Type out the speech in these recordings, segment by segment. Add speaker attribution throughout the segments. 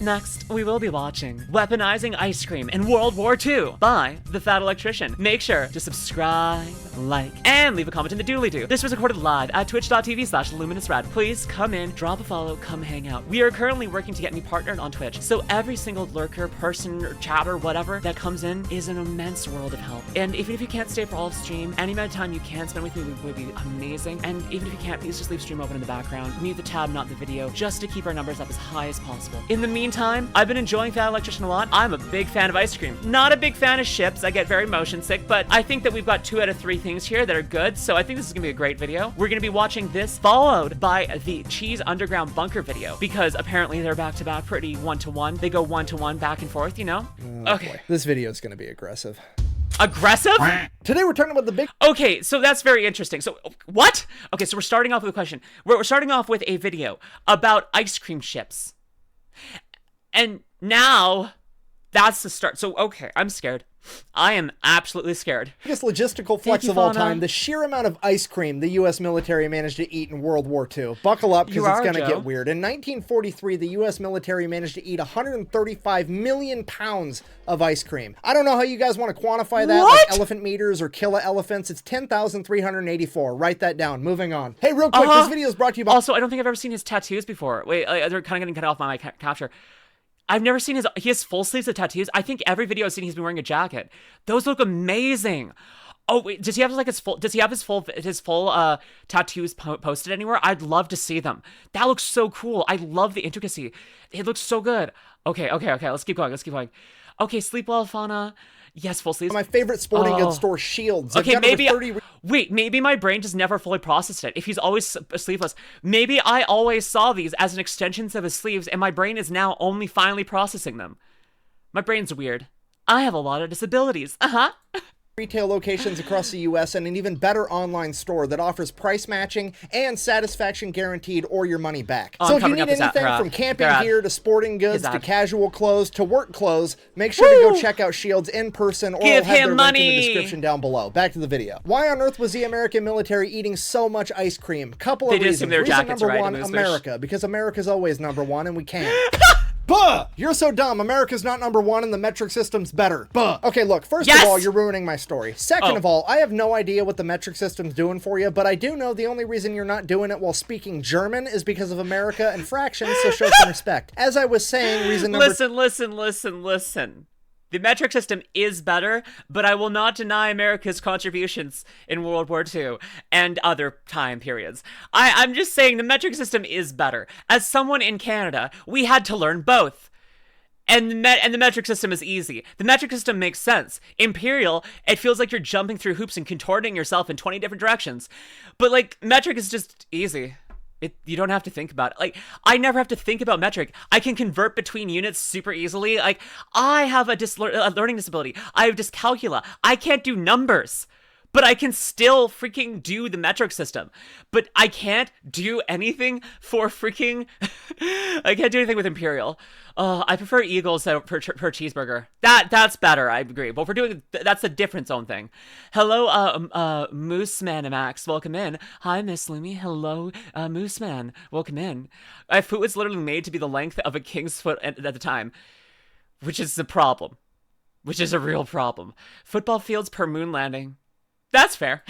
Speaker 1: Next, we will be watching Weaponizing Ice Cream in World War II by The Fat Electrician. Make sure to subscribe, like, and leave a comment in the dooley-doo. This was recorded live at twitch.tv/LuminusRed. Please come in, drop a follow, come hang out. We are currently working to get me partnered on Twitch, so every single lurker, person, or chatter, whatever, that comes in is an immense world of help. And even if you can't stay for all of stream, any amount of time you can spend with me would be amazing. And even if you can't, please just leave stream open in the background. Mute the tab, not the video, just to keep our numbers up as high as possible. In the meantime, I've been enjoying Fat Electrician a lot. I'm a big fan of ice cream. Not a big fan of ships. I get very motion sick, but I think that we've got 2 out of 3 things here that are good, so I think this is gonna be a great video. We're gonna be watching this followed by the Cheese Underground Bunker video, because apparently they're back-to-back pretty one-to-one. They go one-to-one back and forth, you know? Okay.
Speaker 2: Boy. This video is gonna be aggressive.
Speaker 1: Aggressive?
Speaker 2: Today we're talking about the big...
Speaker 1: Okay, so that's very interesting. So, what? Okay, so we're starting off with a question. We're starting off with a video about ice cream ships. And now, that's the start. So, okay, I'm scared. I am absolutely scared.
Speaker 2: Biggest logistical flex of all time, the sheer amount of ice cream the U.S. military managed to eat in World War II. Buckle up, because it's going to get weird. In 1943, the U.S. military managed to eat 135 million pounds of ice cream. I don't know how you guys want to quantify that, like elephant meters or kilo-elephants. It's 10,384. Write that down. Moving on. Hey, real quick, this video is brought to you by...
Speaker 1: Also, I don't think I've ever seen his tattoos before. Wait, they're kind of getting cut off by my capture. I've never seen he has full sleeves of tattoos. I think every video I've seen he's been wearing a jacket. Those look amazing. Oh, wait, does he have like his full tattoos posted anywhere? I'd love to see them. That looks so cool. I love the intricacy. It looks so good. Okay, let's keep going, Okay, sleep well, Fauna. Yes, full sleeves.
Speaker 2: My favorite sporting goods store, Shields.
Speaker 1: Okay, maybe my brain just never fully processed it. If he's always sleeveless, maybe I always saw these as an extensions of his sleeves, and my brain is now only finally processing them. My brain's weird. I have a lot of disabilities.
Speaker 2: Retail locations across the U.S. and an even better online store that offers price matching and satisfaction guaranteed or your money back. So if you need anything from camping gear to sporting goods to casual clothes to work clothes, make sure to go check out Shields in person, or I'll have their link in the description down below. Back to the video. Why on earth was the American military eating so much ice cream? Couple of reasons. Reason number one, America, because America's always number one and we can't. Buh! You're so dumb. America's not number one and the metric system's better. Buh! Okay, look, first of all, you're ruining my story. Second of all, I have no idea what the metric system's doing for you, but I do know the only reason you're not doing it while speaking German is because of America and fractions, so show some respect. As I was saying, reason number...
Speaker 1: Listen. The metric system is better, but I will not deny America's contributions in World War II and other time periods. I'm just saying the metric system is better. As someone in Canada, we had to learn both. And the metric system is easy. The metric system makes sense. Imperial, it feels like you're jumping through hoops and contorting yourself in 20 different directions. But, like, metric is just easy. You don't have to think about it. Like, I never have to think about metric. I can convert between units super easily. Like, I have a learning disability. I have dyscalculia. I can't do numbers, but I can still freaking do the metric system. But I can't do anything for freaking... I can't do anything with Imperial. I prefer Eagles per cheeseburger. That's better, I agree. But if we're doing... That's a different zone thing. Hello, Mooseman Max. Welcome in. Hi, Miss Lumi. Hello, Mooseman. Welcome in. My foot was literally made to be the length of a king's foot at the time. Which is the problem. Which is a real problem. Football fields per moon landing. That's fair.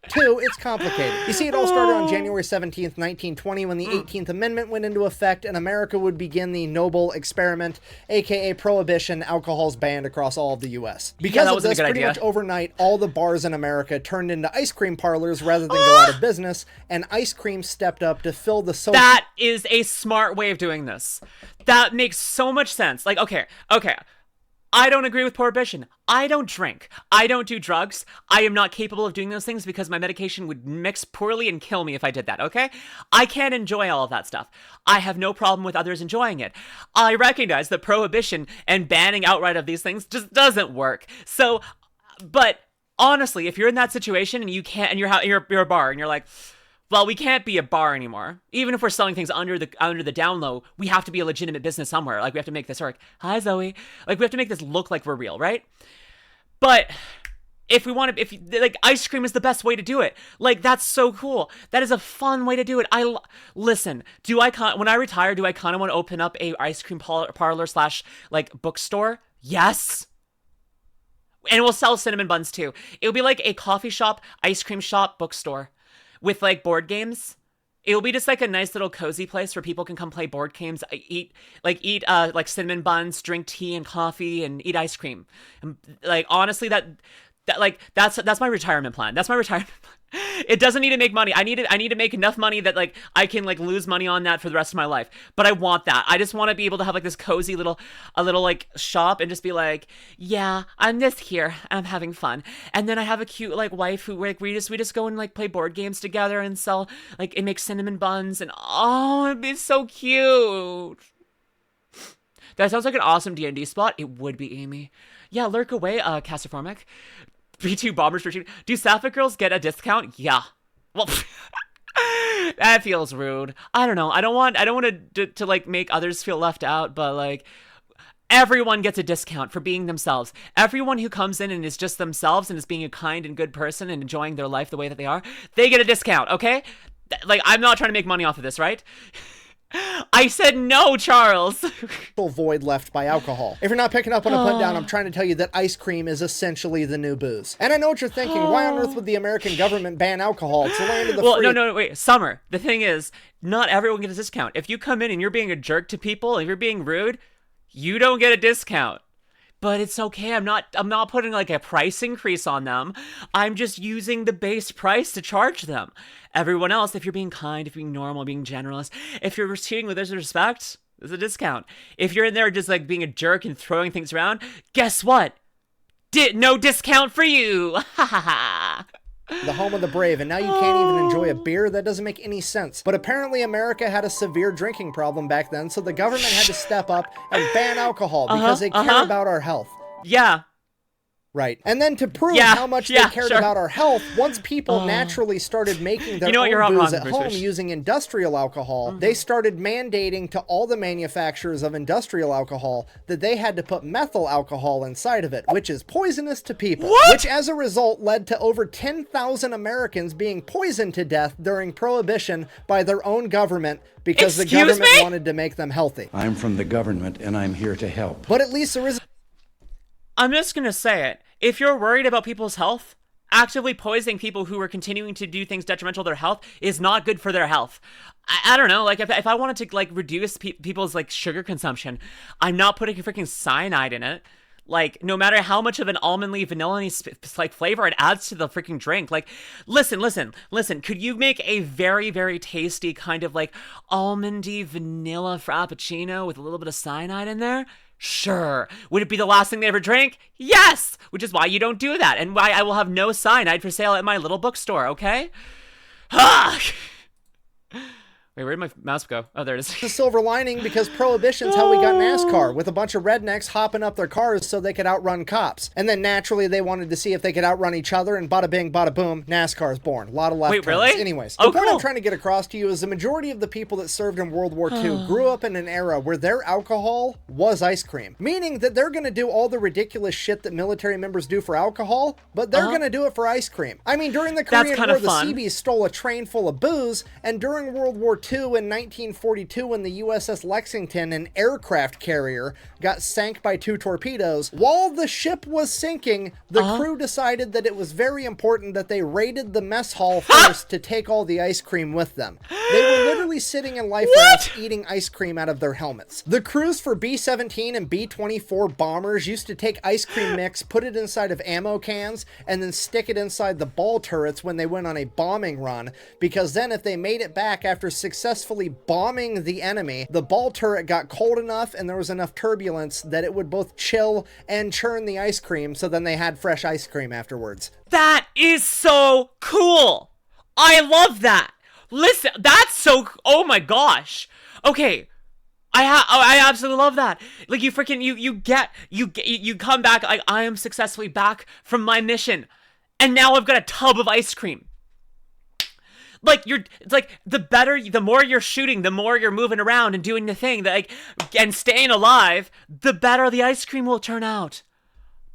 Speaker 2: Two, it's complicated. You see, it all started on January 17th, 1920, when the 18th Amendment went into effect and America would begin the Noble Experiment, aka Prohibition. Alcohol's banned across all of the U.S. Because of this, pretty much overnight, all the bars in America turned into ice cream parlors rather than go out of business, and ice cream stepped up to fill the social...
Speaker 1: That is a smart way of doing this. That makes so much sense. Like, okay. I don't agree with prohibition. I don't drink. I don't do drugs. I am not capable of doing those things because my medication would mix poorly and kill me if I did that, okay? I can't enjoy all of that stuff. I have no problem with others enjoying it. I recognize that prohibition and banning outright of these things just doesn't work. So, but honestly, if you're in that situation and you can't, and you're a bar and you're like, well, we can't be a bar anymore. Even if we're selling things under the down low, we have to be a legitimate business somewhere. Like, we have to make this work. Hi, Zoe. Like, we have to make this look like we're real, right? But if we want to, if like ice cream is the best way to do it. Like that's so cool. That is a fun way to do it. Listen. When I retire, do I kind of want to open up a ice cream parlor / like bookstore? Yes. And we'll sell cinnamon buns too. It'll be like a coffee shop, ice cream shop, bookstore with like board games. It'll be just like a nice little cozy place where people can come play board games, eat like cinnamon buns, drink tea and coffee, and eat ice cream. And like honestly, that's my retirement plan. That's my retirement plan. It doesn't need to make money. I need to make enough money that like I can like lose money on that for the rest of my life. But I want that. I just want to be able to have like this cozy little like shop and just be like, yeah, I'm just here. I'm having fun. And then I have a cute like wife who like we just go and like play board games together and sell like and make cinnamon buns and oh, it'd be so cute. That sounds like an awesome D&D spot. It would be, Amy. Yeah, lurk away, Cassiformic. B2 Bombers Retreat. Do Sapphic girls get a discount? Yeah. Well, that feels rude. I don't know. I don't want to like make others feel left out, but like everyone gets a discount for being themselves. Everyone who comes in and is just themselves and is being a kind and good person and enjoying their life the way that they are, they get a discount, okay? Like I'm not trying to make money off of this, right? I said no, Charles.
Speaker 2: Void left by alcohol. If you're not picking up what I put down, I'm trying to tell you that ice cream is essentially the new booze. And I know what you're thinking. Why on earth would the American government ban alcohol? It's the land of the free.
Speaker 1: No, wait. Summer. The thing is, not everyone gets a discount. If you come in and you're being a jerk to people, if you're being rude, you don't get a discount. But it's okay. I'm not putting like a price increase on them. I'm just using the base price to charge them. Everyone else, if you're being kind, if you're being normal, being generous, if you're treating with respect, there's a discount. If you're in there just like being a jerk and throwing things around, guess what? No discount for you. Ha ha ha.
Speaker 2: The home of the brave, and now you can't even enjoy a beer? That doesn't make any sense. But apparently America had a severe drinking problem back then, so the government had to step up and ban alcohol because they care about our health.
Speaker 1: Yeah.
Speaker 2: Right. And then to prove how much they cared about our health, once people naturally started making their own booze at home using industrial alcohol, they started mandating to all the manufacturers of industrial alcohol that they had to put methyl alcohol inside of it, which is poisonous to people.
Speaker 1: What?
Speaker 2: Which as a result led to over 10,000 Americans being poisoned to death during Prohibition by their own government because the government wanted to make them healthy.
Speaker 3: I'm from the government and I'm here to help.
Speaker 2: But at least there is...
Speaker 1: I'm just gonna say it. If you're worried about people's health, actively poisoning people who are continuing to do things detrimental to their health is not good for their health. I don't know, like if I wanted to like reduce people's like sugar consumption, I'm not putting a freaking cyanide in it. Like, no matter how much of an almondly, vanilla-y like flavor it adds to the freaking drink. Like, listen. Could you make a very, very tasty kind of like almondy vanilla frappuccino with a little bit of cyanide in there? Sure. Would it be the last thing they ever drank? Yes! Which is why you don't do that, and why I will have no cyanide for sale at my little bookstore, okay? Wait, where'd my mouse go? Oh, there it is.
Speaker 2: The silver lining, because Prohibition's how we got NASCAR, with a bunch of rednecks hopping up their cars so they could outrun cops. And then naturally they wanted to see if they could outrun each other, and bada bing, bada boom, NASCAR's born. A lot of left turns.
Speaker 1: Really?
Speaker 2: Anyways, the point I'm trying to get across to you is the majority of the people that served in World War II grew up in an era where their alcohol was ice cream. Meaning that they're gonna do all the ridiculous shit that military members do for alcohol, but they're gonna do it for ice cream. I mean, during the Korean War, the Seabees stole a train full of booze, and during World War II in 1942, when the USS Lexington, an aircraft carrier, got sank by 2 torpedoes, while the ship was sinking, the crew decided that it was very important that they raided the mess hall first to take all the ice cream with them. They were literally sitting in life rafts eating ice cream out of their helmets. The crews for B-17 and B-24 bombers used to take ice cream mix, put it inside of ammo cans, and then stick it inside the ball turrets when they went on a bombing run, because then if they made it back after successfully bombing the enemy, the ball turret got cold enough and there was enough turbulence that it would both chill and churn the ice cream, so then they had fresh ice cream afterwards.
Speaker 1: That is so cool! I love that! Listen, that's so... Oh my gosh! Okay, I absolutely love that. Like, you freaking... You come back, like, I am successfully back from my mission, and now I've got a tub of ice cream. Like, it's like, the more you're shooting, the more you're moving around and doing the thing, that, like, and staying alive, the better the ice cream will turn out.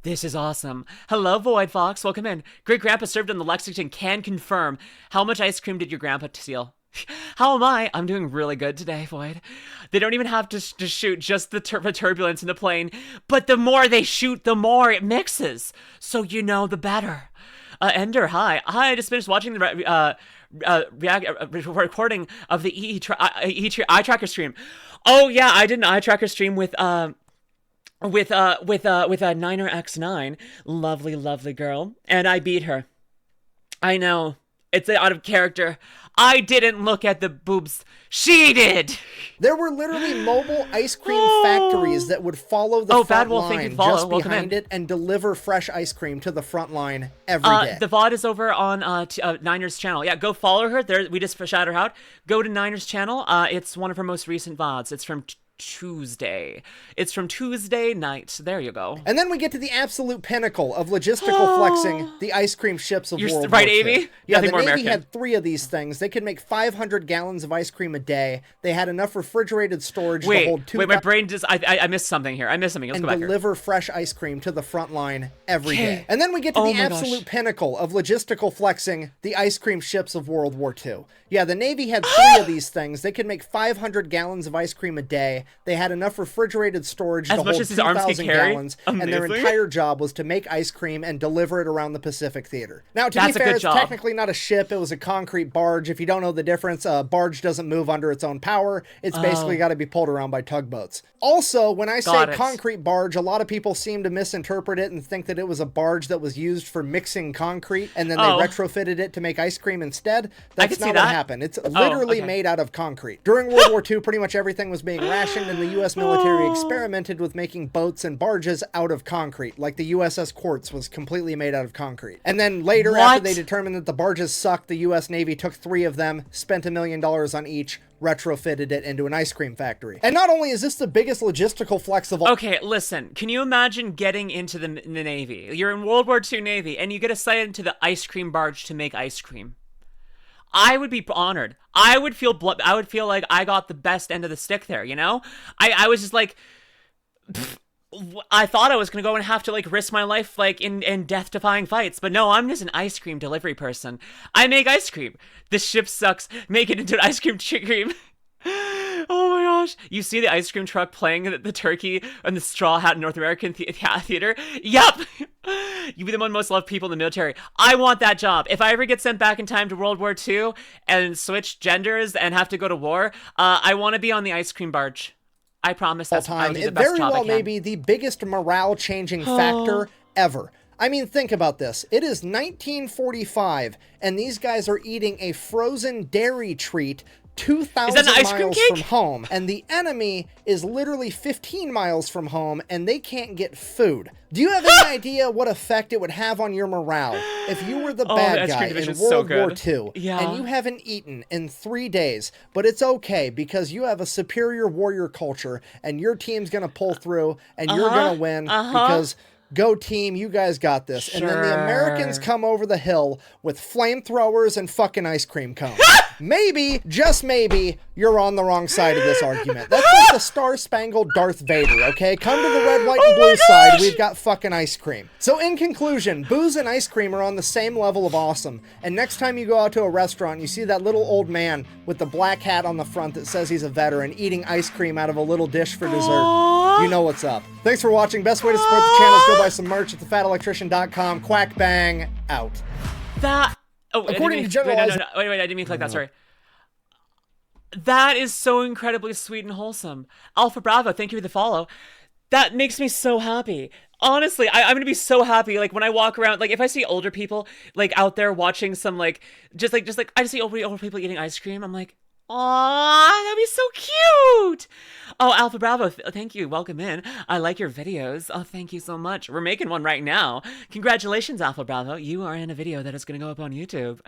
Speaker 1: This is awesome. Hello, Void Fox. Welcome in. Great Grandpa served in the Lexington can confirm. How much ice cream did your grandpa steal? How am I? I'm doing really good today, Void. They don't even have to shoot just the turbulence in the plane, but the more they shoot, the more it mixes. So you know, the better. Ender, hi. I just finished watching the recording of the eye tracker stream. Oh yeah, I did an eye tracker stream with a Niner X9, lovely girl, and I beat her. I know, it's out of character. I didn't look at the boobs. She did.
Speaker 2: There were literally mobile ice cream factories that would follow the front line just behind it and deliver fresh ice cream to the front line every day.
Speaker 1: The VOD is over on Niner's channel. Yeah, go follow her. There, we just shout her out. Go to Niner's channel. It's one of her most recent VODs. It's from Tuesday. It's from Tuesday night. There you go.
Speaker 2: And then we get to the absolute pinnacle of logistical flexing, the ice cream ships of World War II.
Speaker 1: Right, Amy?
Speaker 2: Yeah, the Navy had 3 of these things. They could make 500 gallons of ice cream a day. They had enough refrigerated storage to hold 2.
Speaker 1: Wait, my brain just... I missed something here. Let's go back here.
Speaker 2: Deliver fresh ice cream to the front line every day. And then we get to the absolute pinnacle of logistical flexing, the ice cream ships of World War II. Yeah, the Navy had 3 of these things. They could make 500 gallons of ice cream a day. They had enough refrigerated storage to hold 2,000 gallons, and their entire job was to make ice cream and deliver it around the Pacific Theater. Now, to be fair, it's technically not a ship. It was a concrete barge. If you don't know the difference, a barge doesn't move under its own power. It's basically got to be pulled around by tugboats. Also, when I say concrete barge, a lot of people seem to misinterpret it and think that it was a barge that was used for mixing concrete, and then they retrofitted it to make ice cream instead. That's not what happened. It's literally made out of concrete. During World War II, pretty much everything was being rationed, and the U.S. military experimented with making boats and barges out of concrete, like the USS Quartz was completely made out of concrete. And then later, after they determined that the barges sucked, the U.S. Navy took 3 of them, spent $1 million on each, retrofitted it into an ice cream factory. And not only is this the biggest logistical flex of all—
Speaker 1: Okay, listen, can you imagine getting into the Navy? You're in World War II Navy, and you get assigned into the ice cream barge to make ice cream. I would be honored. I would feel like I got the best end of the stick there, you know? I was just like, I thought I was gonna go and have to like risk my life like in death-defying fights, but no, I'm just an ice cream delivery person. I make ice cream. This ship sucks. Make it into an ice cream cream. Oh my gosh. You see the ice cream truck playing the turkey and the straw hat in North American theater? Yup! You'd be the one most loved people in the military. I want that job. If I ever get sent back in time to World War II and switch genders and have to go to war, I want to be on the ice cream barge. I promise that's
Speaker 2: time. It very well may be the biggest morale-changing factor ever. I mean, think about this. It is 1945, and these guys are eating a frozen dairy treat 2,000 miles from home, and the enemy is literally 15 miles from home, and they can't get food. Do you have any idea what effect it would have on your morale if you were the bad guy in World War II, and you haven't eaten in 3 days, but it's okay because you have a superior warrior culture, and your team's gonna pull through, and you're gonna win because— go team, you guys got this. And then the Americans come over the hill with flamethrowers and fucking ice cream cones. Maybe, just maybe, you're on the wrong side of this argument. That's like the star-spangled Darth Vader, okay? Come to the red, white, and blue side. We've got fucking ice cream. So in conclusion, booze and ice cream are on the same level of awesome. And next time you go out to a restaurant, you see that little old man with the black hat on the front that says he's a veteran eating ice cream out of a little dish for dessert. You know what's up. Thanks for watching. Best way to support the channel is go buy some merch at thefatelectrician.com. Quack bang out. According to generalized—
Speaker 1: Wait, I didn't mean to click that, sorry. That is so incredibly sweet and wholesome. Alpha Bravo, thank you for the follow. That makes me so happy. Honestly, I'm gonna be so happy, like, when I walk around, like, if I see older people, like, out there watching some, like, just like, I just see older people eating ice cream, I'm like, aww, that'd be so cute! Oh, Alpha Bravo, thank you, welcome in. I like your videos. Oh, thank you so much. We're making one right now. Congratulations, Alpha Bravo. You are in a video that is gonna go up on YouTube.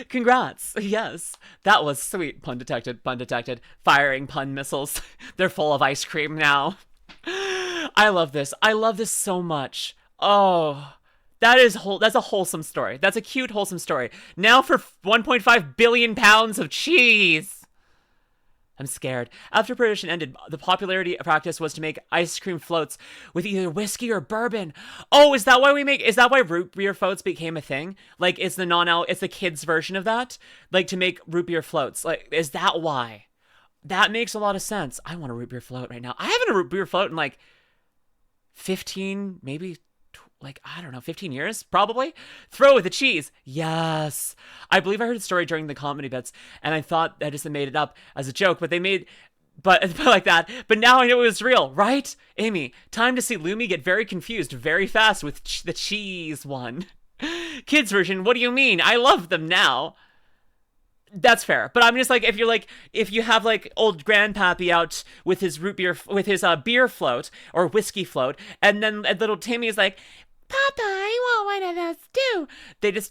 Speaker 1: Congrats, yes. That was sweet. Pun detected, pun detected. Firing pun missiles. They're full of ice cream now. I love this. I love this so much. Oh, that's a wholesome story. That's a cute, wholesome story. Now for 1.5 billion pounds of cheese. I'm scared. After Prohibition ended, the popularity practice was to make ice cream floats with either whiskey or bourbon. Oh, is that why root beer floats became a thing? Like, it's the kids' version of that? Like, to make root beer floats. Like, is that why? That makes a lot of sense. I want a root beer float right now. I haven't a root beer float in like 15, maybe I don't know, 15 years, probably. Throw with the cheese. Yes. I believe I heard a story during the comedy bits, and I thought I just made it up as a joke, but like that. But now I know it was real, right? Amy, time to see Lumi get very confused very fast with the cheese one. Kids version, what do you mean? I love them now. That's fair, but I'm just like, if you have like old grandpappy out with his beer float or whiskey float, and then little Timmy's like, Papa, I want one of those too.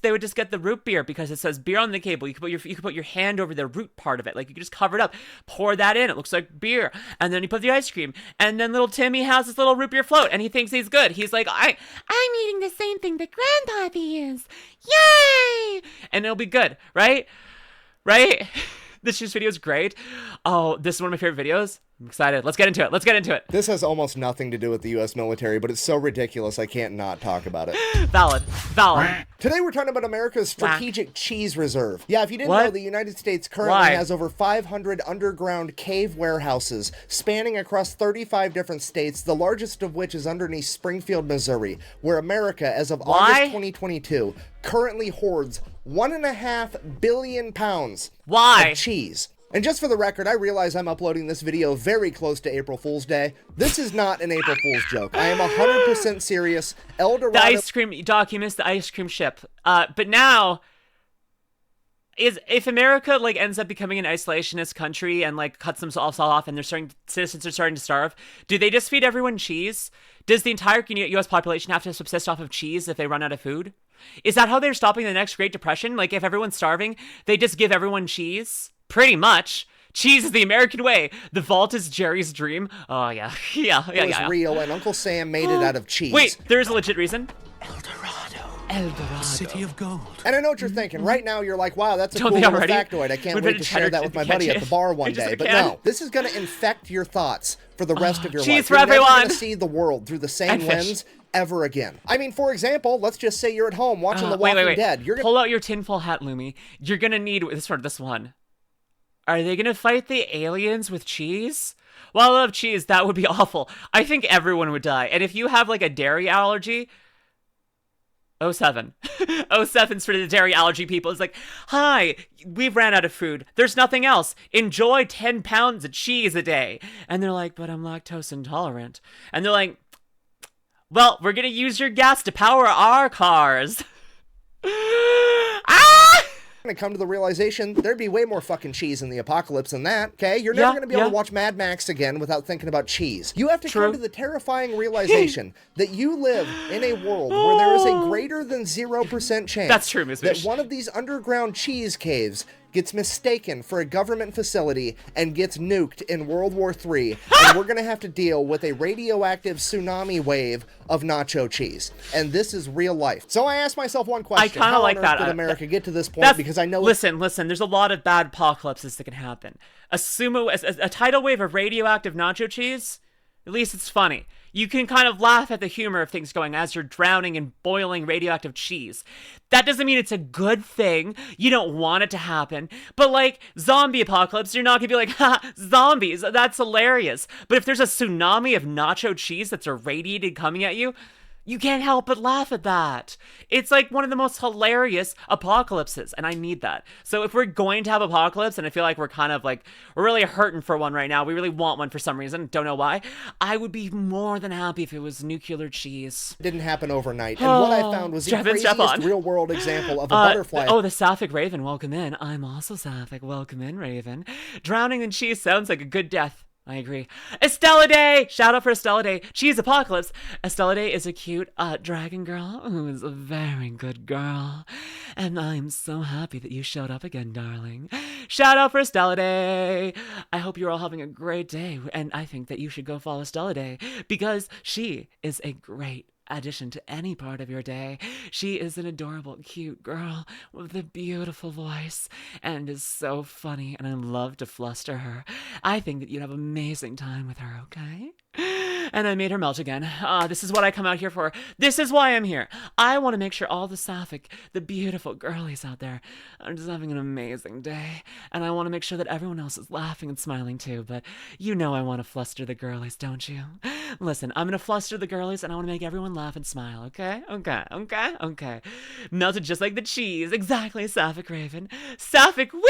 Speaker 1: They would just get the root beer because it says beer on the cable. You could put your hand over the root part of it, like you could just cover it up, pour that in. It looks like beer, and then you put the ice cream, and then little Timmy has this little root beer float, and he thinks he's good. He's like, I'm eating the same thing that grandpappy is. Yay! And it'll be good, right? Right? This cheese video is great. Oh, this is one of my favorite videos. I'm excited. Let's get into it.
Speaker 2: This has almost nothing to do with the U.S. military, but it's so ridiculous I can't not talk about it.
Speaker 1: Valid.
Speaker 2: Today we're talking about America's strategic cheese reserve. Yeah, if you didn't know, the United States currently has over 500 underground cave warehouses spanning across 35 different states, the largest of which is underneath Springfield, Missouri, where America, as of August 2022, currently hoards 1.5 billion pounds of cheese. And just for the record, I realize I'm uploading this video very close to April Fool's Day. This is not an April Fool's joke. I am 100% serious. El Dorado...
Speaker 1: The ice cream documents the ice cream ship. But now, if America like ends up becoming an isolationist country and like cuts themselves off and citizens are starting to starve, do they just feed everyone cheese? Does the entire U.S. population have to subsist off of cheese if they run out of food? Is that how they're stopping the next Great Depression? Like, if everyone's starving, they just give everyone cheese? Pretty much. Cheese is the American way. The vault is Jerry's dream. Oh, yeah. It was
Speaker 2: real, and Uncle Sam made it out of cheese.
Speaker 1: Wait, there's a legit reason?
Speaker 4: El
Speaker 1: Dorado.
Speaker 4: The city of gold.
Speaker 2: And I know what you're thinking. Right now, you're like, wow, that's a cool little factoid. I can't wait to share that with my buddy at the bar one day. But no, this is going to infect your thoughts for the rest of your life.
Speaker 1: Cheese for everyone.
Speaker 2: You're never going to see the world through the same lens ever again. I mean, for example, let's just say you're at home watching The Walking Dead. You're
Speaker 1: Pull out your tinfoil hat, Lumi. You're going to need this one. Are they going to fight the aliens with cheese? Well, I love cheese. That would be awful. I think everyone would die. And if you have like a dairy allergy, 07. 07's for the dairy allergy people. It's like, hi, we've ran out of food. There's nothing else. Enjoy 10 pounds of cheese a day. And they're like, but I'm lactose intolerant. And they're like, well, we're going to use your gas to power our cars.
Speaker 2: Gonna come to the realization there'd be way more fucking cheese in the apocalypse than that, okay? You're never gonna be able to watch Mad Max again without thinking about cheese. You have to come to the terrifying realization that you live in a world where there is a greater than 0% chance that one of these underground cheese caves gets mistaken for a government facility and gets nuked in World War III, and we're gonna have to deal with a radioactive tsunami wave of nacho cheese. And this is real life. So I asked myself one question.
Speaker 1: I kind of like that.
Speaker 2: How on earth did America get to this point? Because I know...
Speaker 1: Listen, there's a lot of bad apocalypses that can happen. A tidal wave of radioactive nacho cheese, at least it's funny. You can kind of laugh at the humor of things going as you're drowning in boiling radioactive cheese. That doesn't mean it's a good thing. You don't want it to happen. But like zombie apocalypse, you're not gonna be like, ha, zombies, that's hilarious. But if there's a tsunami of nacho cheese that's irradiated coming at you, you can't help but laugh at that. It's like one of the most hilarious apocalypses, and I need that. So if we're going to have apocalypse, and I feel like we're really hurting for one right now, we really want one for some reason, don't know why, I would be more than happy if it was nuclear cheese.
Speaker 2: It didn't happen overnight, and what I found was the craziest real-world example of a butterfly.
Speaker 1: Oh, the Sapphic Raven, welcome in. I'm also Sapphic, welcome in, Raven. Drowning in cheese sounds like a good death. I agree. Estella Day! Shout out for Estella Day. Cheese Apocalypse. Estella Day is a cute dragon girl who is a very good girl. And I'm so happy that you showed up again, darling. Shout out for Estella Day. I hope you're all having a great day. And I think that you should go follow Estella Day because she is a great addition to any part of your day. She is an adorable, cute girl with a beautiful voice and is so funny, and I love to fluster her. I think that you'd have an amazing time with her, okay? And I made her melt again. This is what I come out here for. This is why I'm here. I want to make sure all the sapphic, the beautiful girlies out there are just having an amazing day. And I want to make sure that everyone else is laughing and smiling too. But you know I want to fluster the girlies, don't you? Listen, I'm going to fluster the girlies and I want to make everyone laugh and smile, okay? Okay. Melted just like the cheese. Exactly, Sapphic Raven. Sapphic win!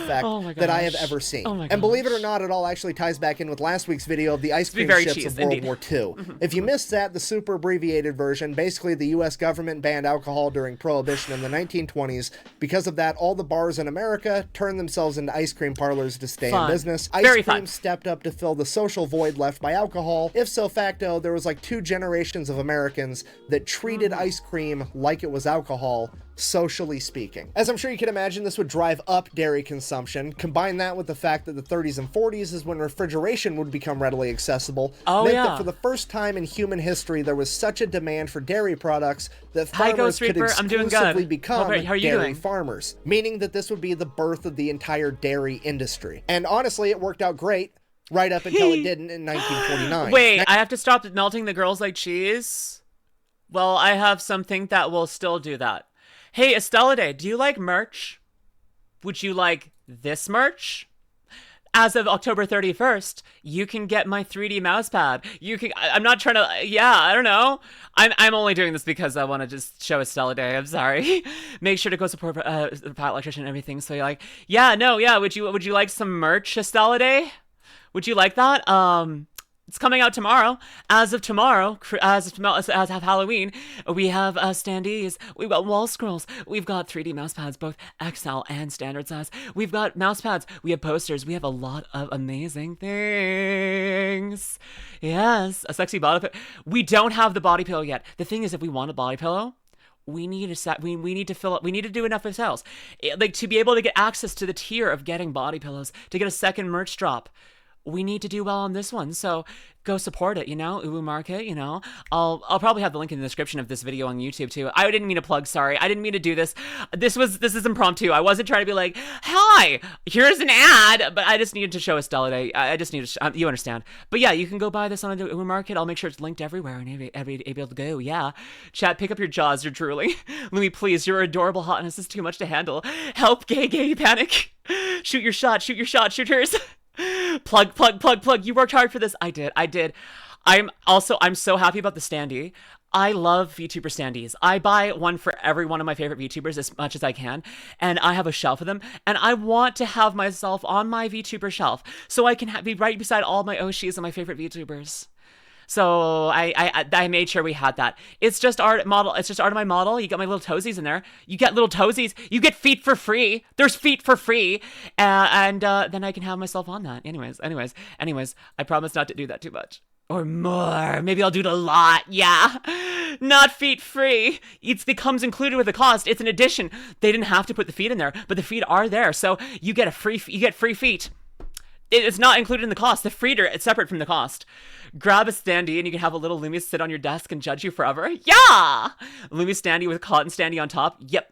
Speaker 2: That I have ever seen. And believe it or not, it all actually ties back in with last week's video of the ice cream ships of World War II. If you missed that, the super abbreviated version, basically the US government banned alcohol during Prohibition in the 1920s. Because of that, all the bars in America turned themselves into ice cream parlors to stay in business. Ice cream stepped up to fill the social void left by alcohol. If so facto, there was like 2 generations of Americans that treated ice cream like it was alcohol, socially speaking. As I'm sure you can imagine, this would drive up dairy consumption. Combine that with the fact that the 30s and 40s is when refrigeration would become readily accessible. That for the first time in human history, there was such a demand for dairy products that farmers could exclusively become dairy farmers, meaning that this would be the birth of the entire dairy industry. And honestly, it worked out great right up until it didn't in 1949.
Speaker 1: Wait, I have to stop melting the girls like cheese? Well, I have something that will still do that. Hey, Estelade, do you like merch? Would you like this merch? As of October 31st, you can get my 3D mousepad. I'm not trying to, I don't know. I'm only doing this because I want to just show Estelade. I'm sorry. Make sure to go support the Pat Electrician and everything. So you're like, would you like some merch, Estelade? Would you like that? It's coming out tomorrow. As of Halloween, we have standees. We've got wall scrolls. We've got 3D mouse pads, both XL and standard size. We've got mouse pads. We have posters. We have a lot of amazing things. Yes, a sexy body pillow. We don't have the body pillow yet. The thing is, if we want a body pillow, we need to fill up. We need to do enough of sales, like to be able to get access to the tier of getting body pillows, to get a second merch drop. We need to do well on this one, so go support it, Uwu Market, I'll probably have the link in the description of this video on YouTube too. I didn't mean to plug, sorry. I didn't mean to do this. This is impromptu. I wasn't trying to be like, hi, here's an ad, but I just needed to show Estelade. I just needed to, you understand. But yeah, you can go buy this on the Uwu Market. I'll make sure it's linked everywhere and able to go, yeah. Chat, pick up your jaws, you're drooling. Lumi, please, your adorable hotness is too much to handle. Help, gay panic. Shoot your shot, shooters. Plug. You worked hard for this. I did. I'm so happy about the standee. I love VTuber standees. I buy one for every one of my favorite VTubers as much as I can, and I have a shelf of them, and I want to have myself on my VTuber shelf so I can be right beside all my Oshis and my favorite VTubers. So I made sure we had that. It's just art model. It's just art of my model. You got my little toesies in there. You get little toesies. You get feet for free. There's feet for free. And then I can have myself on that. Anyways, I promise not to do that too much. Or more. Maybe I'll do it a lot. Yeah. Not feet free. It comes included with the cost. It's an addition. They didn't have to put the feet in there, but the feet are there. So you get free feet. It's not included in the cost. The feeder, it's separate from the cost. Grab a standee and you can have a little Lumi sit on your desk and judge you forever. Yeah! Lumi standee with a cotton standee on top. Yep.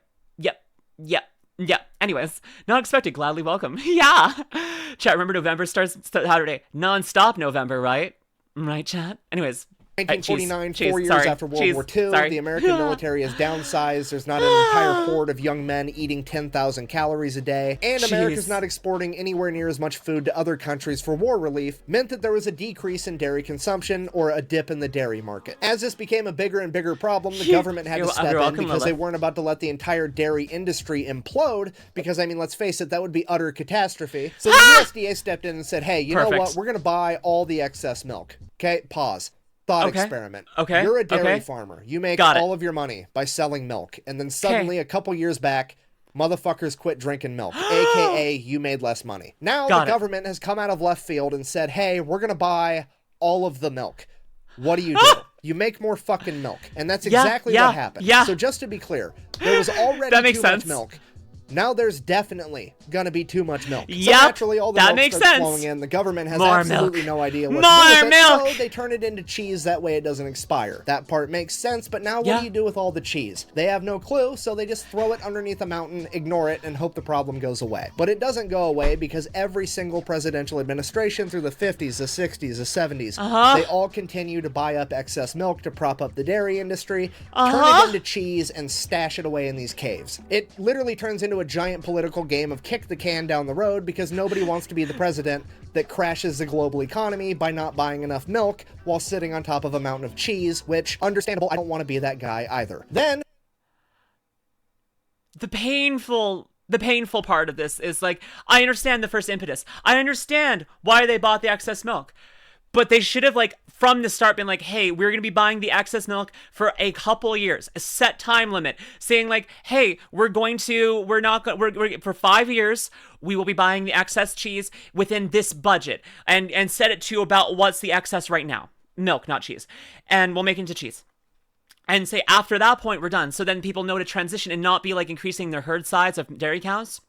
Speaker 1: Anyways, not expected, gladly welcome. Yeah! Chat, remember November starts Saturday. Non-stop November, right? Right, chat? Anyways.
Speaker 2: 1949, 4 years after World War II, the American military is downsized. There's not an entire horde of young men eating 10,000 calories a day, and America's not exporting anywhere near as much food to other countries for war relief, meant that there was a decrease in dairy consumption, or a dip in the dairy market. As this became a bigger and bigger problem, the government had to step in because they weren't about to let the entire dairy industry implode, because, I mean, let's face it, that would be utter catastrophe. So the USDA stepped in and said, hey, you know what, we're going to buy all the excess milk. Okay, pause. Thought experiment. Okay. You're a dairy farmer. You make all of your money by selling milk. And then suddenly, a couple years back, motherfuckers quit drinking milk. AKA, you made less money. Now the government has come out of left field and said, hey, we're going to buy all of the milk. What do? You make more fucking milk. And that's exactly what happened. So just to be clear, there was already too much milk. Now there's definitely gonna be too much milk. So
Speaker 1: Yep,
Speaker 2: naturally all the
Speaker 1: that
Speaker 2: milk
Speaker 1: makes
Speaker 2: starts
Speaker 1: sense.
Speaker 2: flowing in. The government has
Speaker 1: More
Speaker 2: absolutely
Speaker 1: milk.
Speaker 2: no idea what
Speaker 1: More
Speaker 2: to do with it,
Speaker 1: milk.
Speaker 2: so they turn it into cheese, that way it doesn't expire. That part makes sense, but now what
Speaker 1: Yeah.
Speaker 2: do you do with all the cheese? They have no clue, so they just throw it underneath a mountain, ignore it, and hope the problem goes away. But it doesn't go away because every single presidential administration through the 50s, the 60s, the 70s, they all continue to buy up excess milk to prop up the dairy industry, turn it into cheese, and stash it away in these caves. It literally turns into a giant political game of kick the can down the road because nobody wants to be the president that crashes the global economy by not buying enough milk while sitting on top of a mountain of cheese, which, understandable, I don't want to be that guy either. Then,
Speaker 1: the painful part of this is like, I understand the first impetus. I understand why they bought the excess milk. But they should have, like, from the start been like, hey, we're going to be buying the excess milk for a couple years, a set time limit, saying like, hey, for 5 years, we will be buying the excess cheese within this budget, and set it to about what's the excess right now. Milk, not cheese. And we'll make it into cheese. And say after that point, we're done. So then people know to transition and not be like increasing their herd size of dairy cows.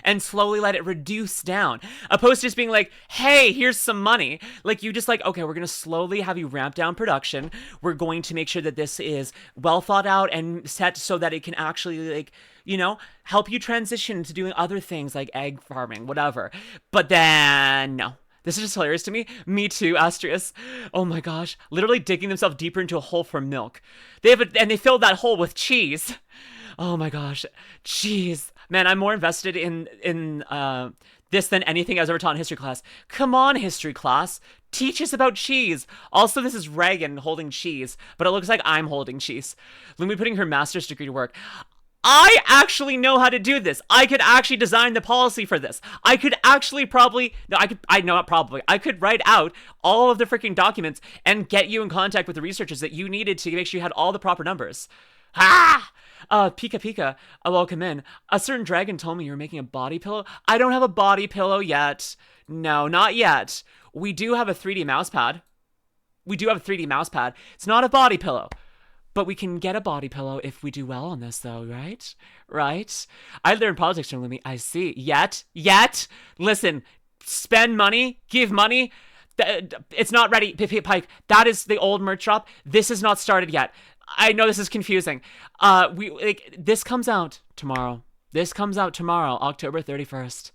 Speaker 1: And slowly let it reduce down, opposed to just being like, hey, here's some money. Like, you just like, okay, we're gonna slowly have you ramp down production. We're going to make sure that this is well thought out and set so that it can actually, like, you know, help you transition to doing other things like egg farming, whatever. But then no, this is just hilarious to me. Me too, Astrius. Oh my gosh, literally digging themselves deeper into a hole for milk. And they filled that hole with cheese. Oh my gosh, cheese. Man, I'm more invested in this than anything I was ever taught in history class. Come on, history class. Teach us about cheese. Also, this is Reagan holding cheese, but it looks like I'm holding cheese. Lumi putting her master's degree to work. I actually know how to do this. I could actually design the policy for this. I could actually I could write out all of the freaking documents and get you in contact with the researchers that you needed to make sure you had all the proper numbers. Ah! Pika Pika, welcome in. A certain dragon told me you were making a body pillow. I don't have a body pillow yet. No, not yet. We do have a 3D mouse pad. It's not a body pillow. But we can get a body pillow if we do well on this, though, right? Right? I learned politics from Lumi. I see. Yet. Listen, spend money, give money. It's not ready, Pike. That is the old merch shop. This is not started yet. I know this is confusing. This comes out tomorrow. October 31st.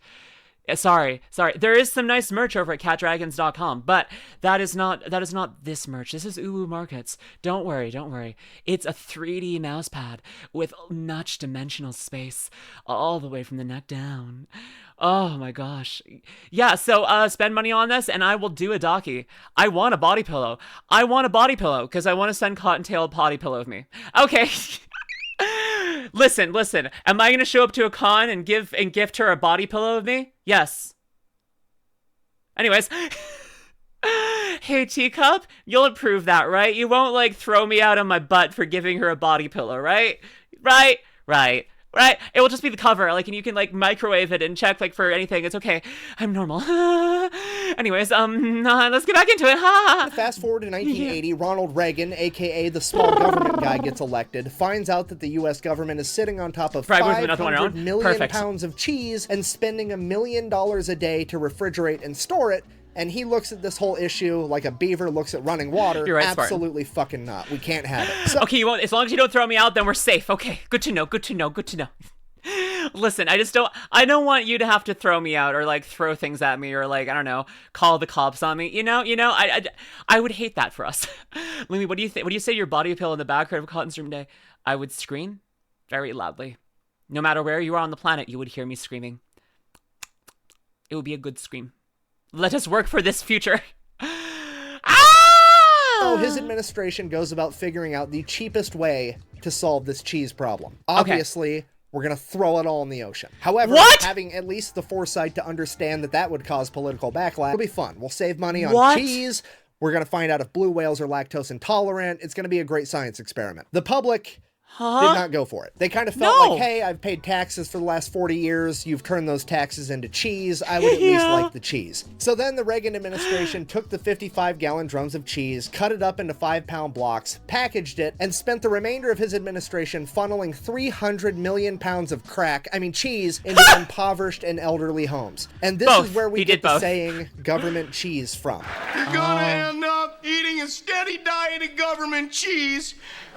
Speaker 1: Sorry. There is some nice merch over at catdragons.com, but that is not this merch. This is Ulu Markets. Don't worry. It's a 3D mouse pad with much dimensional space all the way from the neck down. Oh my gosh. Yeah, so spend money on this and I will do a docky. I want a body pillow because I want to send Cottontail a potty pillow with me. Okay. Listen. Am I going to show up to a con and gift her a body pillow with me? Yes. Anyways. Hey, Teacup, you'll approve that, right? You won't, like, throw me out on my butt for giving her a body pillow, right? Right? It will just be the cover, like, and you can, like, microwave it and check, like, for anything. It's okay. I'm normal. Anyways, let's get back into it.
Speaker 2: Fast forward to 1980, Ronald Reagan, aka the small government guy, gets elected, finds out that the U.S. government is sitting on top of 500 million pounds of cheese and spending $1 million a day to refrigerate and store it. And he looks at this whole issue like a beaver looks at running water.
Speaker 1: You're right,
Speaker 2: absolutely Spartan. Fucking not. We can't have it. So,
Speaker 1: okay, you won't. As long as you don't throw me out, then we're safe. Okay, good to know. Listen, I don't want you to have to throw me out or like throw things at me or like, I don't know, call the cops on me. You know, I would hate that for us. Lumi, what do you think? What do you say your body pill in the background of Cotton's room day? I would scream very loudly. No matter where you are on the planet, you would hear me screaming. It would be a good scream. Let us work for this future.
Speaker 2: So his administration goes about figuring out the cheapest way to solve this cheese problem. Obviously, we're going to throw it all in the ocean. However, having at least the foresight to understand that that would cause political backlash will be fun. We'll save money on cheese. We're going to find out if blue whales are lactose intolerant. It's going to be a great science experiment. The public did not go for it. They kind of felt like, hey, I've paid taxes for the last 40 years. You've turned those taxes into cheese. I would at least like the cheese. So then the Reagan administration took the 55-gallon drums of cheese, cut it up into 5-pound blocks, packaged it, and spent the remainder of his administration funneling 300 million pounds of cheese into impoverished and elderly homes. And this is where we get the saying government cheese from.
Speaker 4: You're gonna end up eating a steady diet of government cheese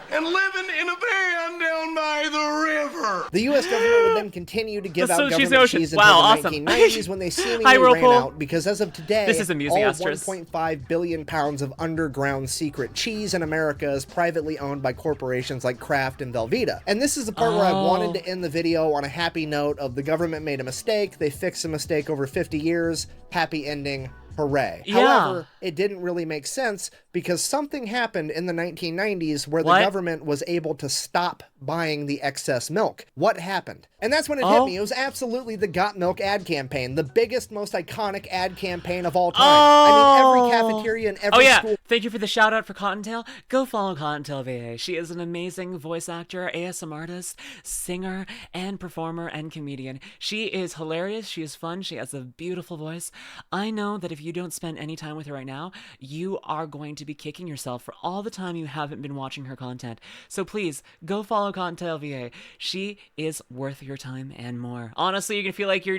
Speaker 4: and living in a van down by the river.
Speaker 2: The U.S. government would then continue to give out government cheese until the 1990s when they seemingly ran out, because as of today, all 1.5 billion pounds of underground secret cheese in America is privately owned by corporations like Kraft and Velveeta. And this is the part where I wanted to end the video on a happy note of the government made a mistake, they fixed a mistake over 50 years, happy ending. Hooray. However, it didn't really make sense because something happened in the 1990s where the government was able to stop buying the excess milk. What happened? And that's when it hit me. It was absolutely the Got Milk ad campaign, the biggest, most iconic ad campaign of all time. I mean, every cafeteria and every school.
Speaker 1: Thank you for the shout out for Cottontail. Go follow Cottontail VA. She is an amazing voice actor, ASM artist, singer, and performer and comedian. She is hilarious. She is fun. She has a beautiful voice. I know that if you don't spend any time with her right now, you are going to be kicking yourself for all the time you haven't been watching her content. So please go follow Cottontail VA. She is worth your time and more. Honestly, you're gonna feel like you're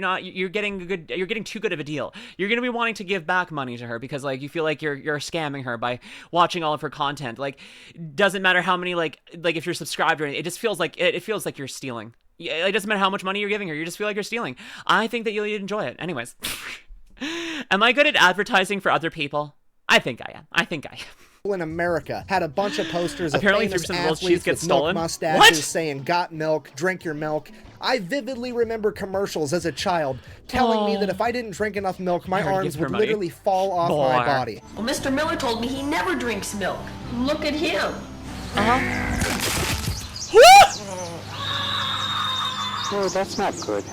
Speaker 1: getting too good of a deal. You're gonna be wanting to give back money to her because like you feel like you're scamming her by watching all of her content. Like, doesn't matter how many like if you're subscribed or anything, it just feels like it feels like you're stealing. It doesn't matter how much money you're giving her, you just feel like you're stealing. I think that you'll enjoy it. Anyways. Am I good at advertising for other people? I think I am.
Speaker 2: In America had a bunch of posters
Speaker 1: Apparently,
Speaker 2: of famous
Speaker 1: 3% of the world's cheese
Speaker 2: athletes
Speaker 1: gets
Speaker 2: with
Speaker 1: stolen.
Speaker 2: milk mustaches saying, "Got milk, drink your milk." I vividly remember commercials as a child telling me that if I didn't drink enough milk, my arms would literally fall off my body.
Speaker 5: Well, Mr. Miller told me he never drinks milk. Look at him.
Speaker 6: No, that's not good.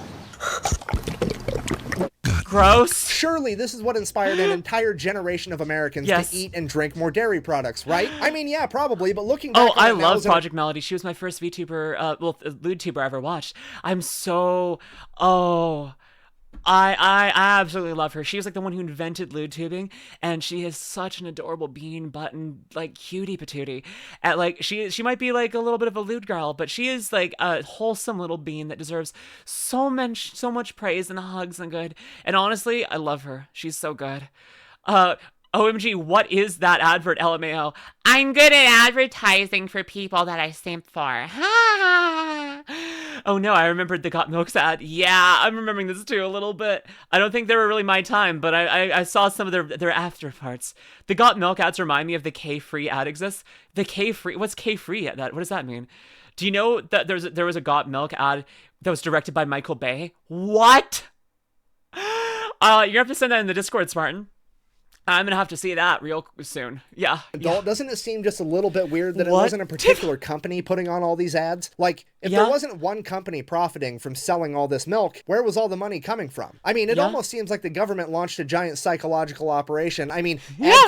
Speaker 1: Gross.
Speaker 2: Surely this is what inspired an entire generation of Americans to eat and drink more dairy products, right? I mean, yeah, probably, but looking back
Speaker 1: I love Project Melody. She was my first VTuber, LudeTuber I ever watched. I absolutely love her. She was like the one who invented LudeTubing, and she is such an adorable bean button, like cutie patootie. At like she might be like a little bit of a lewd girl, but she is like a wholesome little bean that deserves so much praise and hugs and good. And honestly, I love her. She's so good. OMG, what is that advert, LMAO? I'm good at advertising for people that I simp for. Oh no, I remembered the Got Milk's ad. Yeah, I'm remembering this too a little bit. I don't think they were really my time, but I saw some of their after parts. The Got Milk ads remind me of the K-Free ad exists. The K-Free, what's K-Free at that? What does that mean? Do you know that there was a Got Milk ad that was directed by Michael Bay? What? You're gonna have to send that in the Discord, Spartan. I'm gonna have to see that real soon. Yeah.
Speaker 2: Doesn't it seem just a little bit weird that it wasn't a particular company putting on all these ads? Like, if there wasn't one company profiting from selling all this milk, where was all the money coming from? I mean, it almost seems like the government launched a giant psychological operation, ad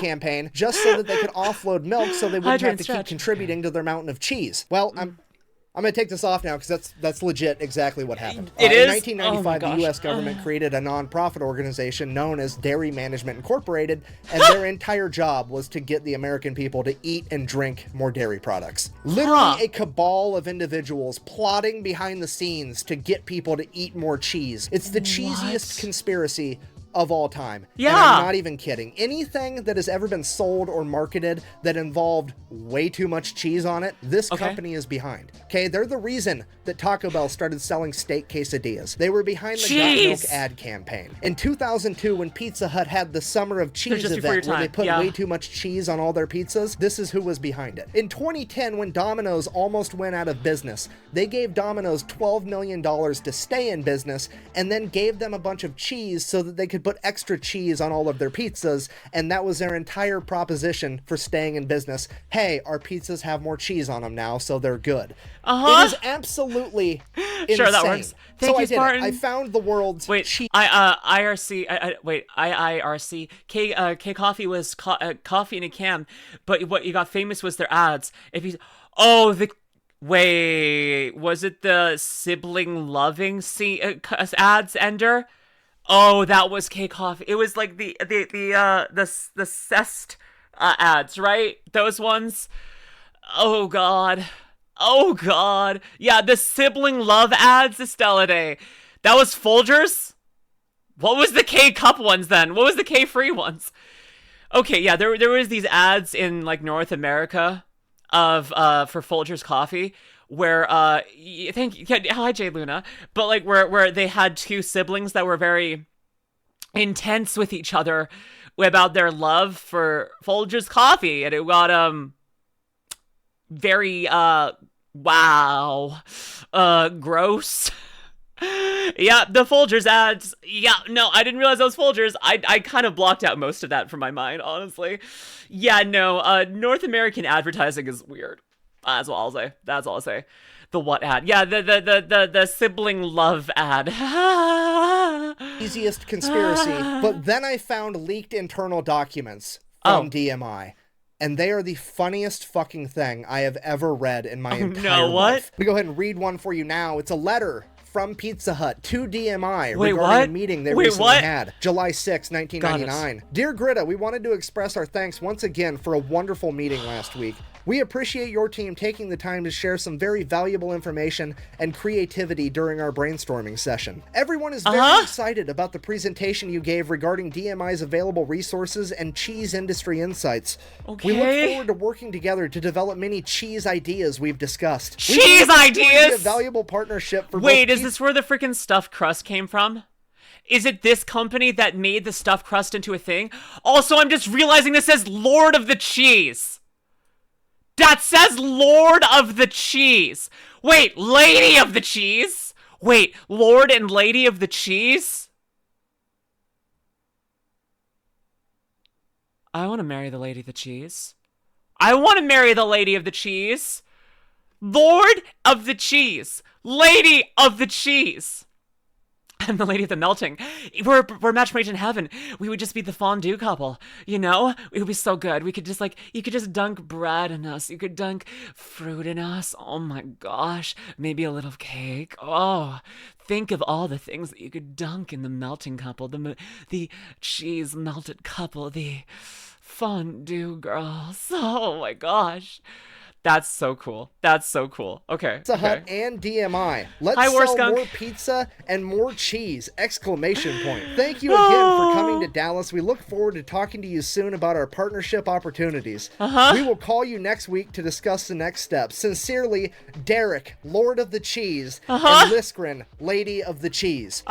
Speaker 2: campaign, just so that they could offload milk so they wouldn't have to keep contributing to their mountain of cheese. Well, I'm going to take this off now because that's legit exactly what happened.
Speaker 1: It is?
Speaker 2: In 1995, the U.S. government created a non-profit organization known as Dairy Management Incorporated, and their entire job was to get the American people to eat and drink more dairy products. Literally a cabal of individuals plotting behind the scenes to get people to eat more cheese. It's the cheesiest conspiracy of all time.
Speaker 1: Yeah.
Speaker 2: And I'm not even kidding. Anything that has ever been sold or marketed that involved way too much cheese on it, this company is behind. Okay, they're the reason that Taco Bell started selling steak quesadillas. They were behind the Got Milk ad campaign. In 2002, when Pizza Hut had the Summer of Cheese event where they put way too much cheese on all their pizzas, this is who was behind it. In 2010, when Domino's almost went out of business, they gave Domino's $12 million to stay in business and then gave them a bunch of cheese so that they could put extra cheese on all of their pizzas, and that was their entire proposition for staying in business. Hey, our pizzas have more cheese on them now, so they're good. It is absolutely insane.
Speaker 1: Sure, that works. Thank you, Spartan.
Speaker 2: I found the world's cheese.
Speaker 1: IIRC. K Coffee was coffee in a can, but what you got famous was their ads. Wait, was it the sibling loving ads ender? Oh, that was K Coffee. It was like the cest ads, right? Those ones. Oh god. Oh god. Yeah, the sibling love ads, Estella. That was Folgers? What was the K cup ones then? What was the K free ones? Okay, yeah, there was these ads in like North America of for Folgers coffee where hi Jay Luna, but like where they had two siblings that were very intense with each other about their love for Folgers coffee, and it got very wow gross. Yeah, the Folgers ads. Yeah, no, I didn't realize those Folgers. I kind of blocked out most of that from my mind, honestly. Yeah, no, North American advertising is weird. That's all I'll say. That's all I'll say. The what ad? Yeah, the sibling love ad.
Speaker 2: Easiest conspiracy, but then I found leaked internal documents from DMI. And they are the funniest fucking thing I have ever read in my entire life. We go ahead and read one for you now. It's a letter from Pizza Hut to DMI regarding a meeting they recently had. July 6, 1999. Dear Greta, we wanted to express our thanks once again for a wonderful meeting last week. We appreciate your team taking the time to share some very valuable information and creativity during our brainstorming session. Everyone is very excited about the presentation you gave regarding DMI's available resources and cheese industry insights. We look forward to working together to develop many cheese ideas we've discussed.
Speaker 1: Cheese ideas?
Speaker 2: A valuable partnership for
Speaker 1: Wait, is this where the freaking stuffed crust came from? Is it this company that made the stuffed crust into a thing? Also, I'm just realizing this says Lord of the Cheese. That says Lord of the Cheese. Wait, Lady of the Cheese? Wait, Lord and Lady of the Cheese? I want to marry the Lady of the Cheese. I want to marry the Lady of the Cheese. Lord of the Cheese. Lady of the Cheese. I'm the Lady of the Melting. We're match made in heaven. We would just be the fondue couple, you know? It would be so good. We could just like, you could just dunk bread in us. You could dunk fruit in us. Oh my gosh. Maybe a little cake. Oh, think of all the things that you could dunk in the melting couple. The cheese melted couple. The fondue girls. Oh my gosh. That's so cool. That's so cool. Okay.
Speaker 2: Pizza Hut and DMI. Let's sell more pizza and more cheese! Exclamation point. Thank you again for coming to Dallas. We look forward to talking to you soon about our partnership opportunities. We will call you next week to discuss the next steps. Sincerely, Derek, Lord of the Cheese, and Liskrin, Lady of the Cheese.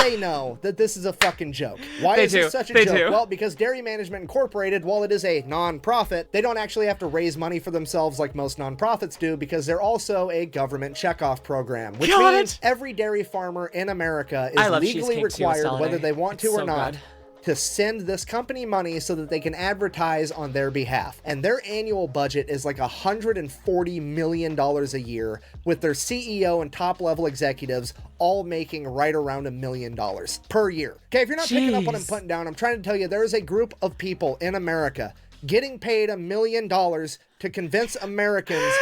Speaker 2: They know that this is a fucking joke. Why is this such a joke? Well, because Dairy Management Incorporated, while it is a non-profit, they don't actually have to raise money for themselves like most nonprofits do, because they're also a government checkoff program, which means every dairy farmer in America is legally required, whether they want to or not, to send this company money so that they can advertise on their behalf. And their annual budget is like $140 million a year, with their CEO and top level executives all making right around $1 million per year. Okay, if you're not picking up what I'm putting down, I'm trying to tell you there is a group of people in America getting paid $1 million to convince Americans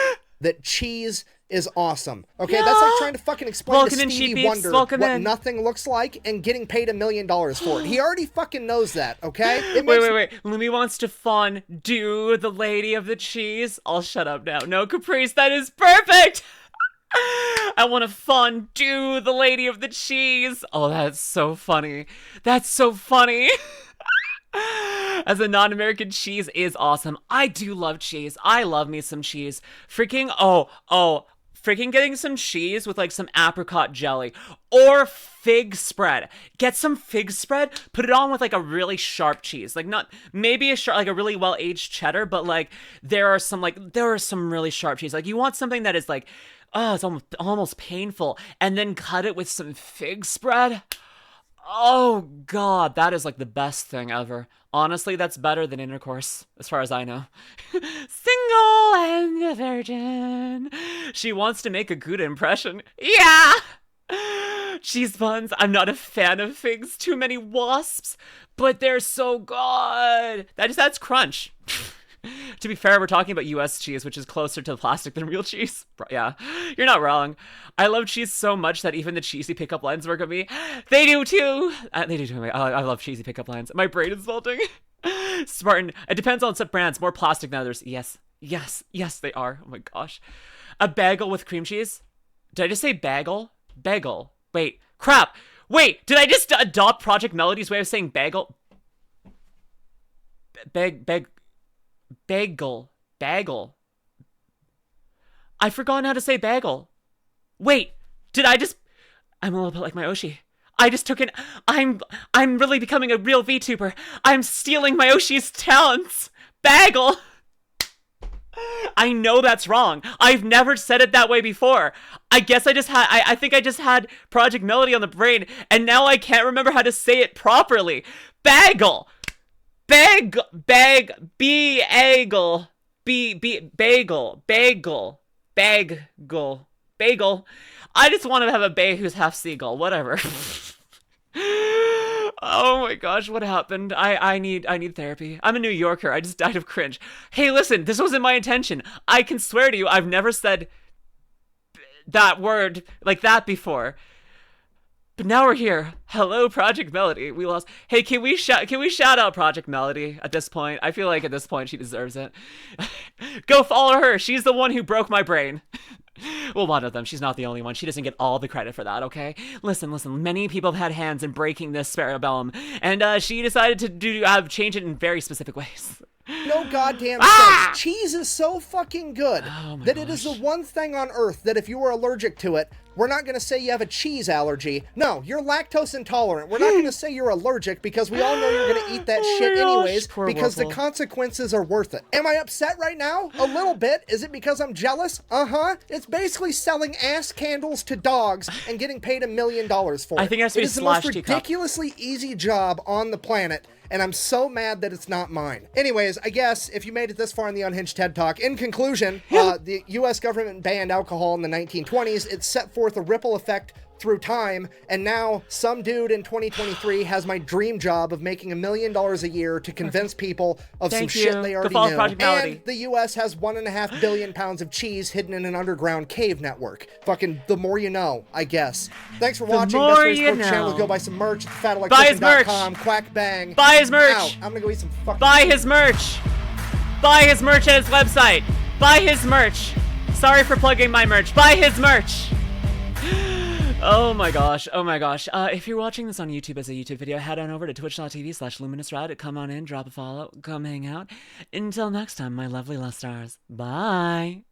Speaker 2: that cheese is awesome. Okay, that's like trying to fucking explain to Stevie Wonder what nothing looks like and getting paid $1 million for it. He already fucking knows that, okay?
Speaker 1: Wait. Lumi wants to fondue the Lady of the Cheese. I'll shut up now. No, Caprice, that is perfect! I want to fondue the Lady of the Cheese. Oh, that's so funny. That's so funny. As a non-American, cheese is awesome. I do love cheese. I love me some cheese. Freaking getting some cheese with like some apricot jelly or fig spread. Get some fig spread, put it on with like a really sharp cheese. Like not maybe like a really well-aged cheddar, but like there are some really sharp cheese. Like you want something that is like, oh, it's almost painful, and then cut it with some fig spread. Oh god, that is like the best thing ever. Honestly, that's better than intercourse, as far as I know. Single and a virgin. She wants to make a good impression. Yeah! Cheese buns. I'm not a fan of figs. Too many wasps. But they're so good. That's crunch. To be fair, we're talking about US cheese, which is closer to the plastic than real cheese. Yeah, you're not wrong. I love cheese so much that even the cheesy pickup lines work on me. They do too. They do too. I love cheesy pickup lines. My brain is melting. Spartan, it depends on some brands. More plastic than others. Yes, they are. Oh my gosh. A bagel with cream cheese? Did I just say bagel? Bagel. Wait, crap. Wait, did I just adopt Project Melody's way of saying bagel? Bagel. I've forgotten how to say bagel. Wait, did I just... I'm a little bit like my Oshi. I just took an... I'm really becoming a real VTuber. I'm stealing my Oshi's talents. Bagel. I know that's wrong. I've never said it that way before. I guess I just had... I think I just had Project Melody on the brain, and now I can't remember how to say it properly. Bagel. Bagel. I just want to have a bae who's half seagull. Whatever. Oh my gosh, what happened? I need therapy. I'm a New Yorker. I just died of cringe. Hey, listen, this wasn't my intention. I can swear to you, I've never said that word like that before. But now we're here. Hello, Project Melody. We lost. Hey, can we shout out Project Melody at this point? I feel like at this point she deserves it. Go follow her. She's the one who broke my brain. Well, one of them. She's not the only one. She doesn't get all the credit for that, okay? Listen. Many people have had hands in breaking this cerebellum, and she decided to change it in very specific ways.
Speaker 2: No goddamn sense. Cheese is so fucking good that it is the one thing on earth that if you were allergic to it, we're not going to say you have a cheese allergy. No, you're lactose intolerant. We're not going to say you're allergic because we all know you're going to eat that shit anyways because the consequences are worth it. Am I upset right now? A little bit. Is it because I'm jealous? Uh-huh. It's basically selling ass candles to dogs and getting paid $1 million for it.
Speaker 1: I think it has to be
Speaker 2: the most ridiculously easy job on the planet, and I'm so mad that it's not mine. Anyways, I guess if you made it this far in the Unhinged TED Talk, in conclusion, the U.S. government banned alcohol in the 1920s. It set forth a ripple effect through time, and now some dude in 2023 has my dream job of making $1 million a year to convince people of some shit they already knew. And the U.S. has 1.5 billion pounds of cheese hidden in an underground cave network. Fucking the more you know, I guess. Thanks for watching. Best way to support the channel. Go buy some merch at thefatelectrician.com. Quack bang.
Speaker 1: Buy his merch.
Speaker 2: Out. I'm gonna go eat some fucking.
Speaker 1: Buy his merch. Buy his merch at his website. Buy his merch. Sorry for plugging my merch. Buy his merch. Oh my gosh. If you're watching this on YouTube as a YouTube video, head on over to twitch.tv/LuminusRed. Come on in, drop a follow, come hang out. Until next time, my lovely love stars. Bye.